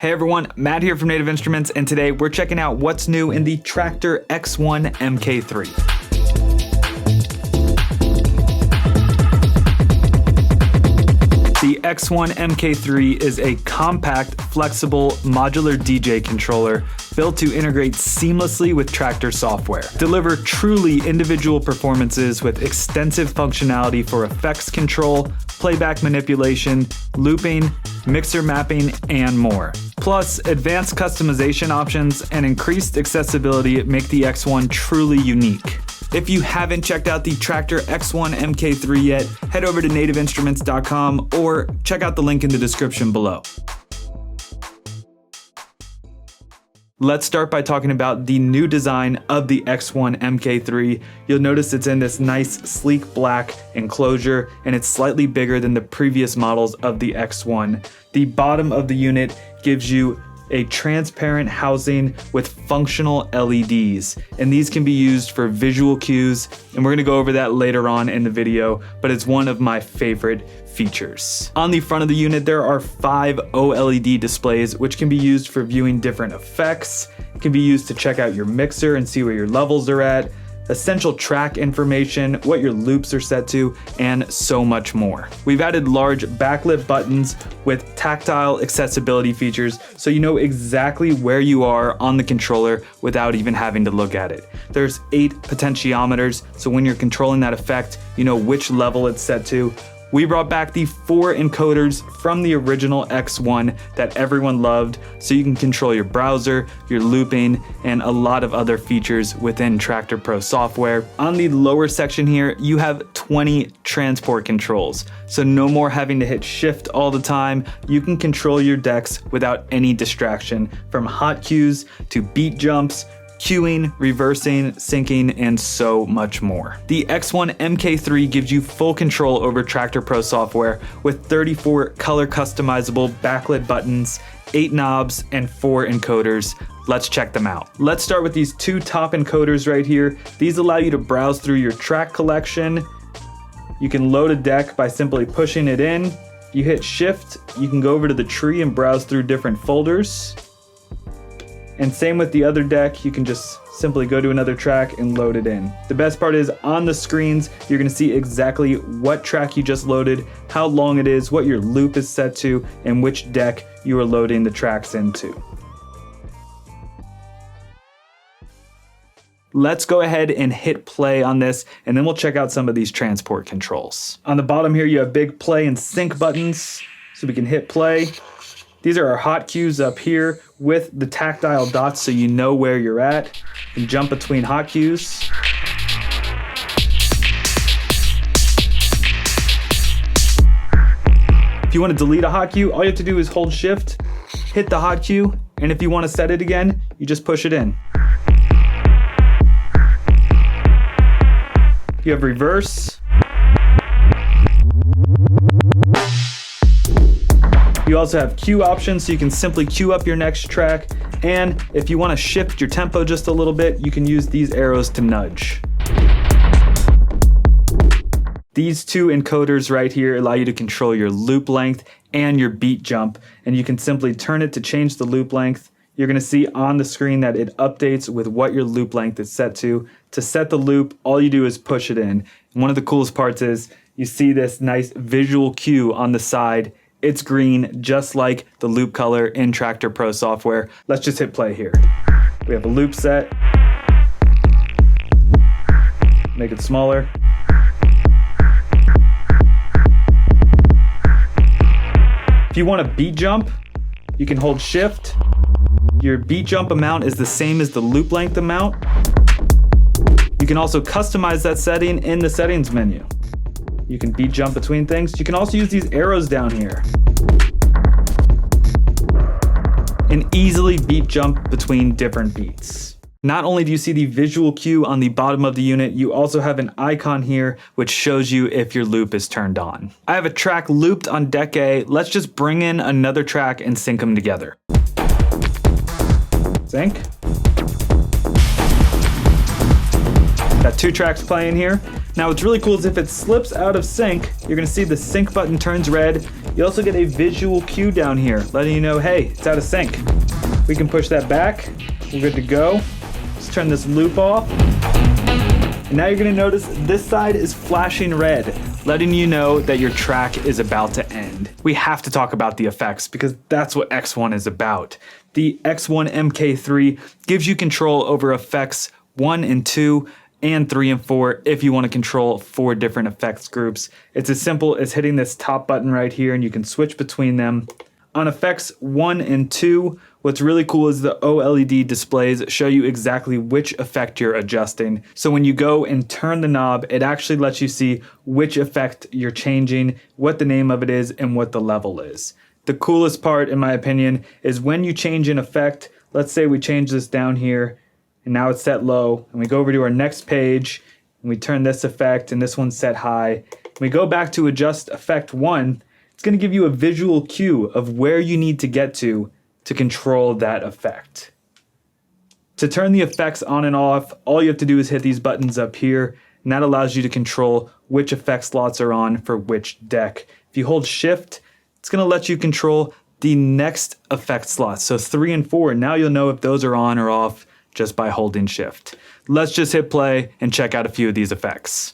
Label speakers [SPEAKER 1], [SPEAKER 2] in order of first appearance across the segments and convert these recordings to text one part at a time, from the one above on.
[SPEAKER 1] Hey everyone, Matt here from Native Instruments, and today we're checking out what's new in the Traktor X1 MK3. The X1 MK3 is a compact, flexible, modular DJ controller built to integrate seamlessly with Traktor software. Deliver truly individual performances with extensive functionality for effects control, playback manipulation, looping, mixer mapping, and more. Plus, advanced customization options and increased accessibility make the X1 truly unique. If you haven't checked out the Traktor X1 MK3 yet, head over to nativeinstruments.com or check out the link in the description below. Let's start by talking about the new design of the X1 MK3. You'll notice it's in this nice sleek black enclosure, and it's slightly bigger than the previous models of the X1. The bottom of the unit gives you a transparent housing with functional LEDs, and these can be used for visual cues, and we're gonna go over that later on in the video, but it's one of my favorite features. On the front of the unit, there are 5 OLED displays, which can be used for viewing different effects. It can be used to check out your mixer and see where your levels are at, essential track information, what your loops are set to, and so much more. We've added large backlit buttons with tactile accessibility features, so you know exactly where you are on the controller without even having to look at it. There's 8 potentiometers, so when you're controlling that effect, you know which level it's set to. We brought back the 4 encoders from the original X1 that everyone loved, so you can control your browser, your looping, and a lot of other features within Traktor Pro software. On the lower section here, you have 20 transport controls, so no more having to hit shift all the time. You can control your decks without any distraction, from hot cues to beat jumps, cueing, reversing, syncing, and so much more. The X1 MK3 gives you full control over Traktor Pro software with 34 color customizable backlit buttons, 8 knobs, and 4 encoders. Let's check them out. Let's start with these 2 top encoders right here. These allow you to browse through your track collection. You can load a deck by simply pushing it in. You hit shift, you can go over to the tree and browse through different folders. And same with the other deck, you can just simply go to another track and load it in. The best part is on the screens, you're gonna see exactly what track you just loaded, how long it is, what your loop is set to, and which deck you are loading the tracks into. Let's go ahead and hit play on this, and then we'll check out some of these transport controls. On the bottom here, you have big play and sync buttons, so we can hit play. These are our hot cues up here with the tactile dots so you know where you're at. You can jump between hot cues. If you want to delete a hot cue, all you have to do is hold shift, hit the hot cue, and if you want to set it again, you just push it in. You have reverse. You also have cue options, so you can simply cue up your next track. And if you want to shift your tempo just a little bit, you can use these arrows to nudge. These 2 encoders right here allow you to control your loop length and your beat jump. And you can simply turn it to change the loop length. You're going to see on the screen that it updates with what your loop length is set to. To set the loop, all you do is push it in. And one of the coolest parts is you see this nice visual cue on the side. It's green, just like the loop color in Traktor Pro software. Let's just hit play here. We have a loop set. Make it smaller. If you want a beat jump, you can hold shift. Your beat jump amount is the same as the loop length amount. You can also customize that setting in the settings menu. You can beat jump between things. You can also use these arrows down here and easily beat jump between different beats. Not only do you see the visual cue on the bottom of the unit, you also have an icon here which shows you if your loop is turned on. I have a track looped on deck A. Let's just bring in another track and sync them together. Sync. Got 2 tracks playing here. Now what's really cool is if it slips out of sync, you're gonna see the sync button turns red You also get a visual cue down here, letting you know, hey, it's out of sync. We can push that back. We're good to go. Let's turn this loop off. And now you're gonna notice this side is flashing red, letting you know that your track is about to end. We have to talk about the effects because that's what X1 is about. The X1 MK3 gives you control over effects 1 and 2 and 3 and 4 if you want to control 4 different effects groups. It's as simple as hitting this top button right here and you can switch between them. On effects 1 and 2, what's really cool is the OLED displays show you exactly which effect you're adjusting. So when you go and turn the knob, it actually lets you see which effect you're changing, what the name of it is, and what the level is. The coolest part, in my opinion, is when you change an effect. Let's say we change this down here, and now it's set low, and we go over to our next page, and we turn this effect, and this one's set high. We go back to adjust effect 1, it's gonna give you a visual cue of where you need to get to control that effect. To turn the effects on and off, all you have to do is hit these buttons up here, and that allows you to control which effect slots are on for which deck. If you hold shift, it's gonna let you control the next effect slots. So 3 and 4, now you'll know if those are on or off just by holding shift. Let's just hit play and check out a few of these effects.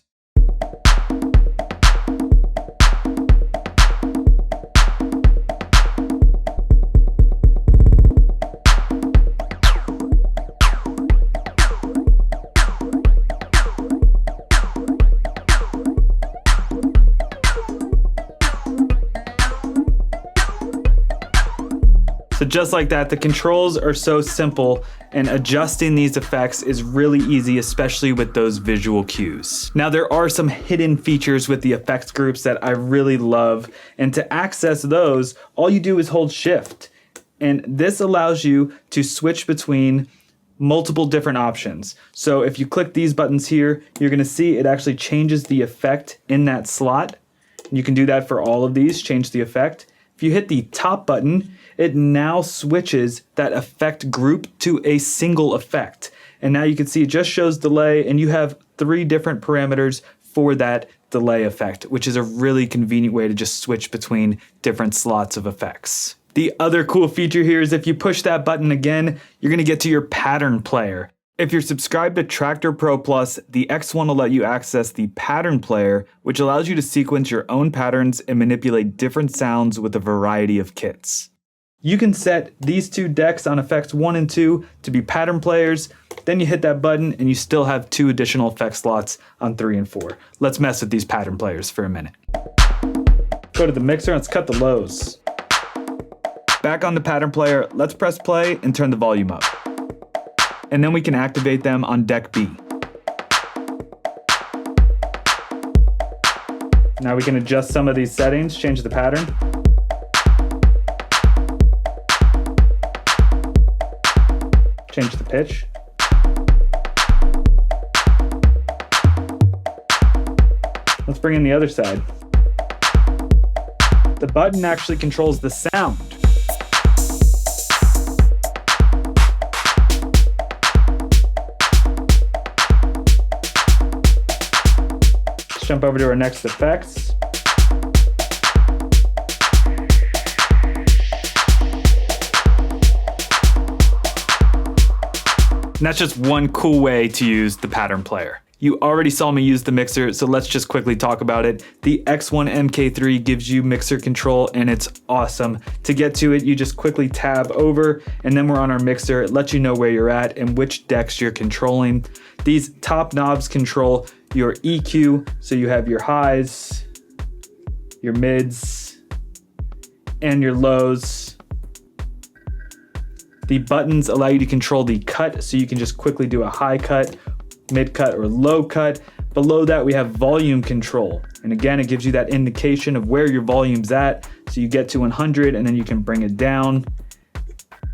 [SPEAKER 1] So just like that, the controls are so simple, and adjusting these effects is really easy, especially with those visual cues. Now there are some hidden features with the effects groups that I really love, and to access those, all you do is hold shift. And this allows you to switch between multiple different options. So if you click these buttons here, you're gonna see it actually changes the effect in that slot. You can do that for all of these, change the effect. If you hit the top button, it now switches that effect group to a single effect. And now you can see it just shows delay, and you have 3 different parameters for that delay effect, which is a really convenient way to just switch between different slots of effects. The other cool feature here is if you push that button again, you're gonna get to your pattern player. If you're subscribed to Traktor Pro Plus, the X1 will let you access the pattern player, which allows you to sequence your own patterns and manipulate different sounds with a variety of kits. You can set these 2 decks on effects 1 and 2 to be pattern players, then you hit that button and you still have 2 additional effect slots on 3 and 4. Let's mess with these pattern players for a minute. Go to the mixer, let's cut the lows. Back on the pattern player, let's press play and turn the volume up. And then we can activate them on deck B. Now we can adjust some of these settings, change the pattern. Change the pitch. Let's bring in the other side. The button actually controls the sound. Let's jump over to our next effects. And that's just one cool way to use the pattern player. You already saw me use the mixer, so let's just quickly talk about it. The X1 MK3 gives you mixer control, and it's awesome. To get to it, you just quickly tab over, and then we're on our mixer. It lets you know where you're at and which decks you're controlling. These top knobs control your EQ, so you have your highs, your mids, and your lows. The buttons allow you to control the cut, so you can just quickly do a high cut, mid cut, or low cut. Below that, we have volume control. And again, it gives you that indication of where your volume's at. So you get to 100 and then you can bring it down.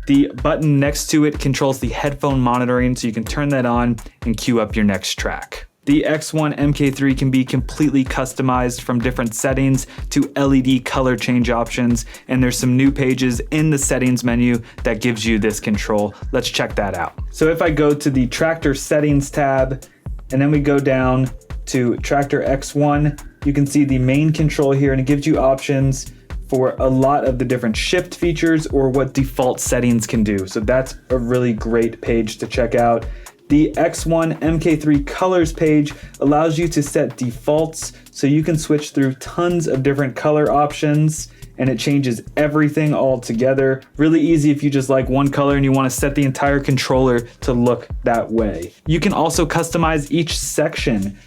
[SPEAKER 1] The button next to it controls the headphone monitoring, so you can turn that on and queue up your next track. The X1 MK3 can be completely customized from different settings to LED color change options, and there's some new pages in the settings menu that gives you this control. Let's check that out. So if I go to the Traktor settings tab, and then we go down to Traktor X1, you can see the main control here, and it gives you options for a lot of the different shift features or what default settings can do. So that's a really great page to check out. The X1 MK3 colors page allows you to set defaults so you can switch through tons of different color options, and it changes everything all together. Really easy if you just like one color and you want to set the entire controller to look that way. You can also customize each section.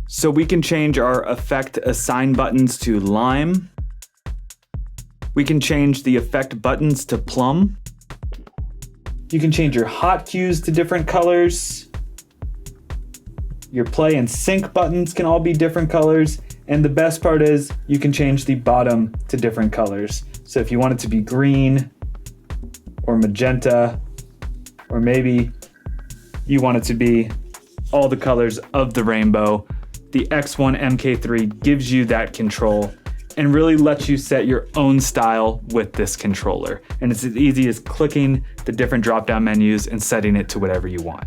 [SPEAKER 1] So we can change our effect assign buttons to lime. We can change the effect buttons to plum. You can change your hot cues to different colors. Your play and sync buttons can all be different colors. And the best part is you can change the bottom to different colors. So if you want it to be green or magenta, or maybe you want it to be all the colors of the rainbow, the X1 MK3 gives you that control and really lets you set your own style with this controller. And it's as easy as clicking the different drop-down menus and setting it to whatever you want.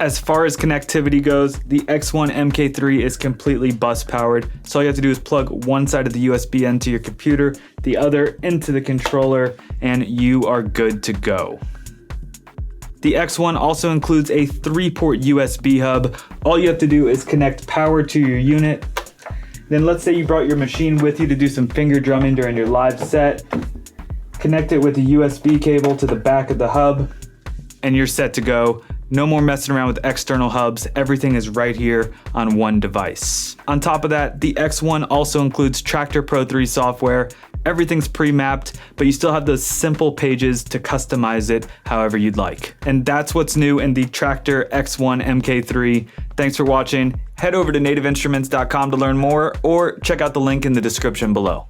[SPEAKER 1] As far as connectivity goes, the X1 MK3 is completely bus powered. So all you have to do is plug one side of the USB into your computer, the other into the controller, and you are good to go. The X1 also includes a 3-port USB hub. All you have to do is connect power to your unit. Then let's say you brought your machine with you to do some finger drumming during your live set. Connect it with a USB cable to the back of the hub, and you're set to go. No more messing around with external hubs. Everything is right here on one device. On top of that, the X1 also includes Traktor Pro 3 software. Everything's pre-mapped, but you still have those simple pages to customize it however you'd like. And that's what's new in the Traktor X1 MK3. Thanks for watching. Head over to nativeinstruments.com to learn more, or check out the link in the description below.